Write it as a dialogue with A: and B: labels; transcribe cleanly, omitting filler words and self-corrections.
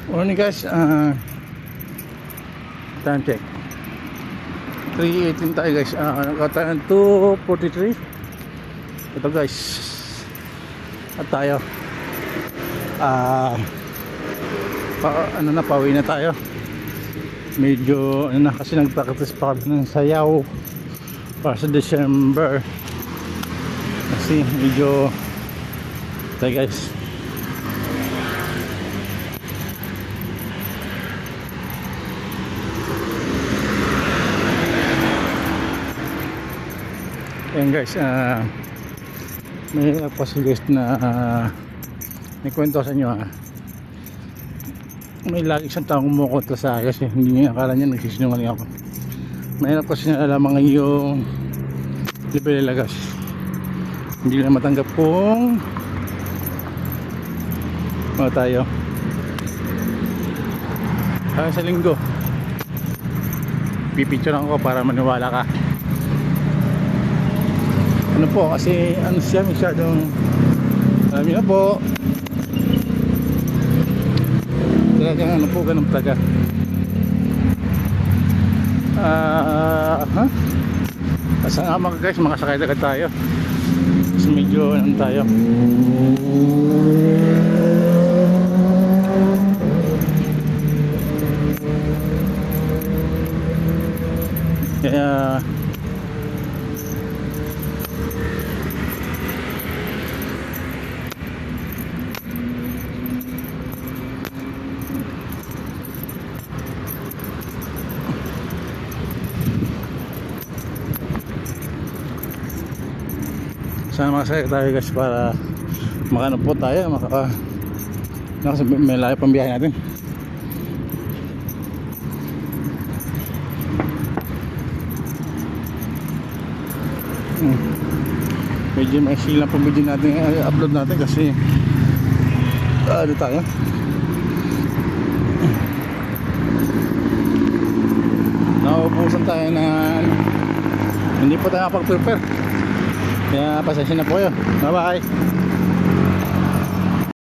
A: Morning guys, time check 3:18 tayo guys, nakatayan 2:43 ito guys at tayo pauwi na tayo. Medyo kasi nag-practice pa kami ng sayaw para sa December kasi medyo tayo guys. Ayan guys, may nagpasa guys na may kwento sa inyo may lagi siyang taong kumukontra sa akin kasi hindi niya akala niya nagsisinungaling ako. Mahirap kasi na alam ngayong level lagas, hindi na matanggap kung tayo sa linggo pipicturean ko para maniwala ka. Ano po kasi ano siya masyadong alam niyo na po talagang ano po ganun talaga kasama mga guys makasakay agad tayo kasi medyo ano tayo kaya sana makasakay tayo guys para makano po tayo kasi may layo pang biyahe natin. Medyo may silang po video natin upload natin kasi ano tayo nauubusan tayo na hindi po tayo makapag-prepare. Kaya pasensya na po yun. Bye bye.